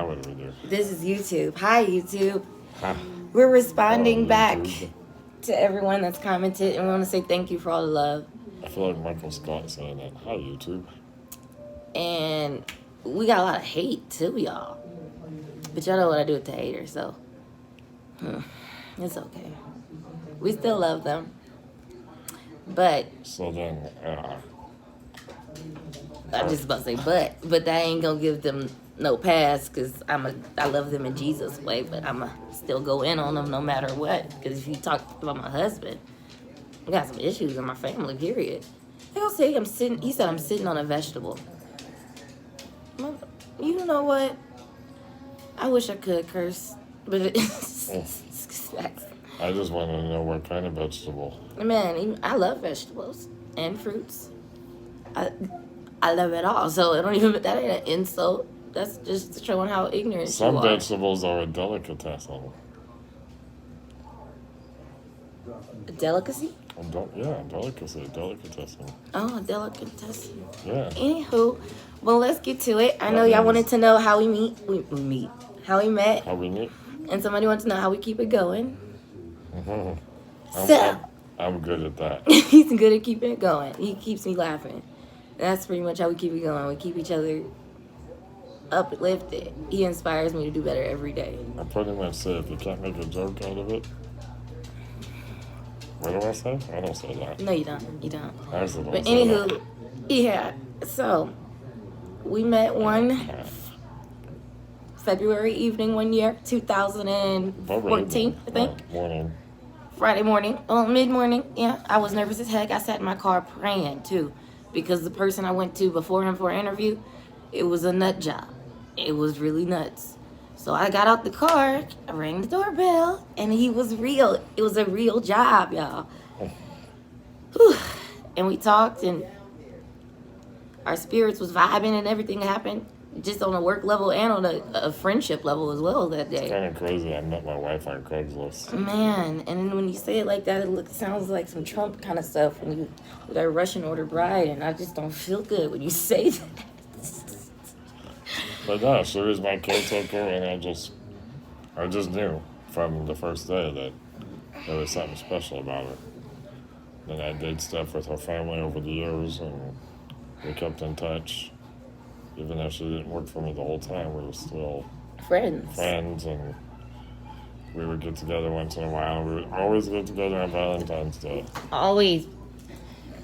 Now what do we do? This is YouTube. Hi, YouTube. Huh. We're responding Oh, back YouTube. to everyone that's commented, and we want to say thank you for all the love. I feel like Michael Scott saying that. Hi, YouTube. And we got a lot of hate too, y'all. But y'all know what I do with the haters, so it's okay. We still love them. But So then, I'm just about to say but that ain't gonna give them no pass, because I love them in Jesus' way, but I'ma still go in on them no matter what. Because if you talk about my husband, I got some issues in my family, period. They'll say he said I'm sitting on a vegetable. You know what? I wish I could curse, but I just want to know what kind of vegetable. Man, I love vegetables and fruits. I love it all. So that ain't an insult. That's just showing how ignorant Some you are. vegetables are a delicatessen. A delicacy? Delicatessen. Oh, a delicatessen. Yeah. Anywho, well, let's get to it. I know y'all wanted to know how we meet. How we met. How we meet? And somebody wants to know how we keep it going. I'm good at that. He's good at keeping it going. He keeps me laughing. That's pretty much how we keep it going. We keep each other uplifted. He inspires me to do better every day. I pretty much say if you can't make a joke out of it. What do I say? I don't say that. No, you don't. You don't. I also don't But say anywho, that. yeah. So we met one February evening one year, 2014, I think. Morning. Friday morning, mid-morning. Yeah, I was nervous as heck. I sat in my car praying too, because the person I went to before him for an interview, it was a nut job. It was really nuts. So I got out the car, I rang the doorbell, and he was real. It was a real job, y'all. Whew. And we talked, and our spirits was vibing, and everything happened just on a work level and on a friendship level as well that day. It's kind of crazy. I met my wife on Craigslist. Man, and then when you say it like that, sounds like some Trump kind of stuff when you with our Russian order bride, and I just don't feel good when you say that. But no, she was my caretaker, and I just knew from the first day that there was something special about her. Then I did stuff with her family over the years, and we kept in touch. Even though she didn't work for me the whole time, we were still Friends, and we would get together once in a while. We would always get together on Valentine's Day. always.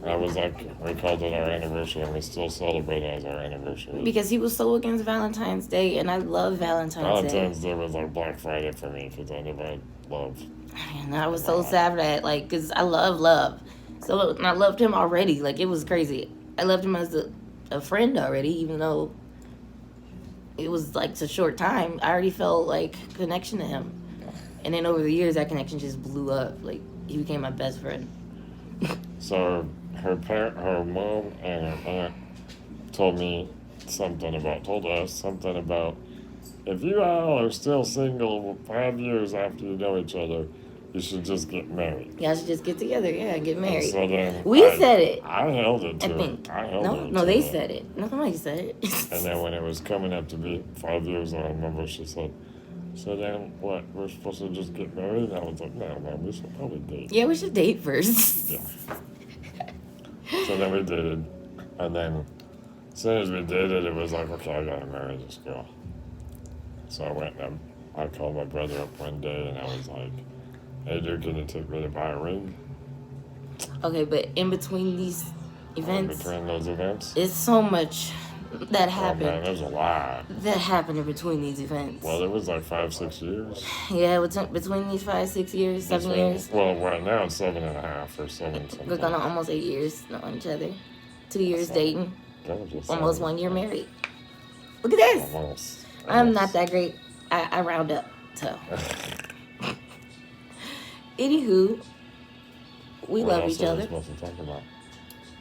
That was we called it our anniversary, and we still celebrate it as our anniversary. Because he was so against Valentine's Day, and I love Valentine's Day was like Black Friday for me, because I never had love. And I was so sad that, because I love love. So, and I loved him already. It was crazy. I loved him as a friend already, even though it was, a short time. I already felt, connection to him. And then over the years, that connection just blew up. He became my best friend. So her mom and her aunt told us something about if you all are still single 5 years after you know each other, you should just get married. Y'all should just get together, and get married. So then we said it. I held it to I think. it. No, they said it. No, somebody said it. And then when it was coming up to be 5 years, I remember she said, so then what, we're supposed to just get married? And I was like, no, man, we should probably date. Yeah, we should date first. Yeah. So then we dated, and then as soon as we dated, it was like, okay, I gotta marry this girl. So I went and I called my brother up one day, and I was like, hey, dude, can you take me to buy a ring? Okay, but in between these events, it's so much that happened. Oh, man, there's a lot. That happened in between these events. Well, it was 5-6 years. Yeah, between these 5-6 years, 7 years. Well, right now it's 7.5 or 7 something. We're going on almost 8 years knowing each other. 2 years dating. Almost 1 year married. Look at this. Almost. I'm not that great. I round up, so. Anywho, we love each other. What else are we supposed to talk about?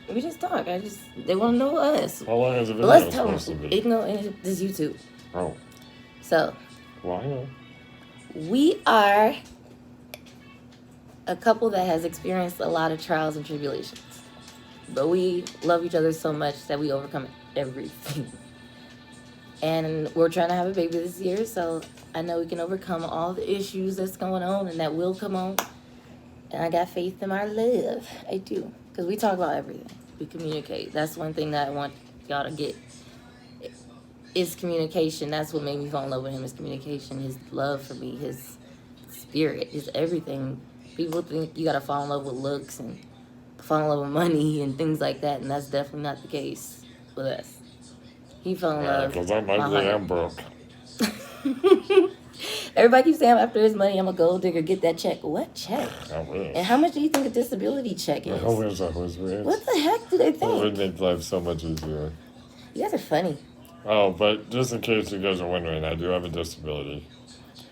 We just talk. They want to know us. How long is it been? Let's tell them. This YouTube. Oh. So. Well, I know. We are a couple that has experienced a lot of trials and tribulations. But we love each other so much that we overcome everything. And we're trying to have a baby this year, so I know we can overcome all the issues that's going on and that will come on. And I got faith in our love. I do. Because we talk about everything. We communicate. That's one thing that I want y'all to get. Is communication. That's what made me fall in love with him, is communication. His love for me, his spirit, his everything. People think you got to fall in love with looks and fall in love with money and things like that. And that's definitely not the case with us. He fell in love. Because I'm ugly and broke. Everybody keeps saying after his money, I'm a gold digger. Get that check. What check? I wish. And how much do you think a disability check is? I wish I was rich. What the heck do they It would think? make life so much easier. You guys are funny. Oh, but just in case you guys are wondering, I do have a disability.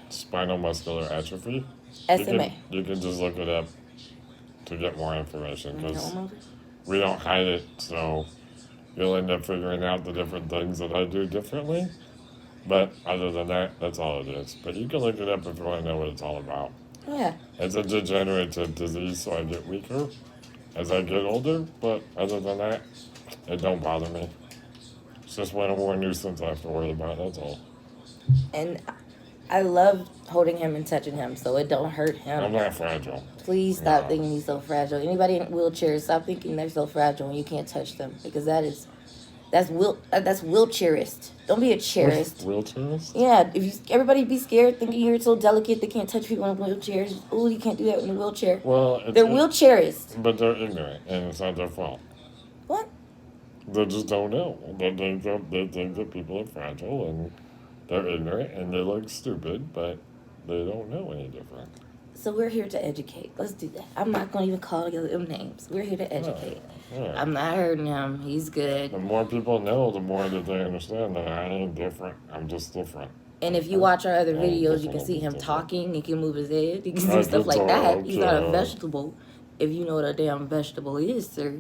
Spinal muscular atrophy. SMA. You can just look it up to get more information, because No, we don't hide it, so you'll end up figuring out the different things that I do differently. But other than that, that's all it is. But you can look it up if you want to know what it's all about. yeah. It's a degenerative disease, so I get weaker as I get older. But other than that, it don't bother me. It's just one more nuisance I have to worry about, that's all. And I love holding him and touching him, so it don't hurt him. I'm not fragile. Please stop No. thinking he's so fragile. Anybody in wheelchairs, stop thinking they're so fragile and you can't touch them, because that's wheelchairist. Don't be a chairist. Wheelchairs? Yeah, everybody be scared thinking you're so delicate they can't touch people in wheelchairs. Oh, you can't do that in a wheelchair. Well, They're wheelchairists. But they're ignorant, and it's not their fault. What? They just don't know. They think that people are fragile, and they're ignorant, and they look stupid, but they don't know any different. So we're here to educate. Let's do that. I'm not going to even call them names. We're here to educate. Yeah. I'm not hurting him. He's good. The more people know, the more that they understand that I ain't different. I'm just different. And if you watch our other Oh, videos, you can different, see him different. talking. He can move his head. He can I do stuff can like that. talk, He's not a yeah. vegetable. If you know what a damn vegetable is, sir.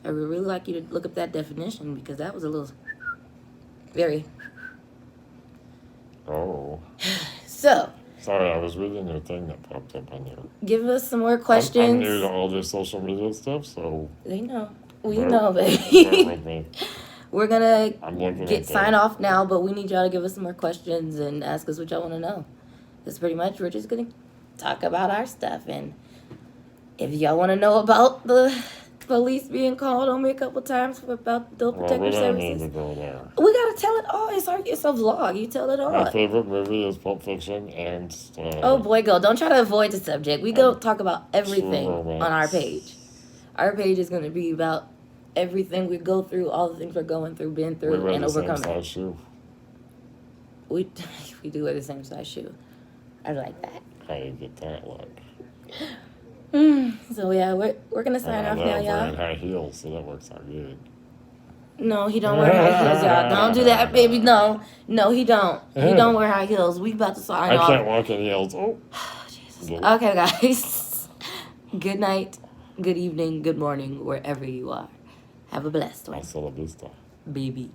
I would really like you to look up that definition, because that was a little very. Oh. So, Sorry, I was reading your thing that popped up on there. give us some more I'm questions. new to all this social media stuff, so They know. We bear- know, bear baby. with me. We're gonna I'm looking get at sign that. off now, but we need y'all to give us some more questions and ask us what y'all want to know. That's pretty much, we're just gonna talk about our stuff. And if y'all want to know about the police being called on me a couple times about adult Well, we protective don't need to services, go there. we gotta tell it all. It's a vlog. You tell it My all. favorite movie is Pulp Fiction, and Oh boy, go! Don't try to avoid the subject. We go talk about everything True on our romance. page. Our page is gonna be about everything we go through, all the things we're going through, been we through, wear and the same overcoming. size shoe. We do wear the same size shoe. I like that. How do you get that look? So yeah, we're gonna sign off I now, love wearing y'all. high heels, so that works out good. No, he don't wear high heels, y'all. Don't do that, baby. No, he don't. He don't wear high heels. We about to sign I off. can't walk in heels. Oh. Jesus. Okay, guys. Good night, good evening, good morning, wherever you are. Have a blessed one, Hasta la vista. baby.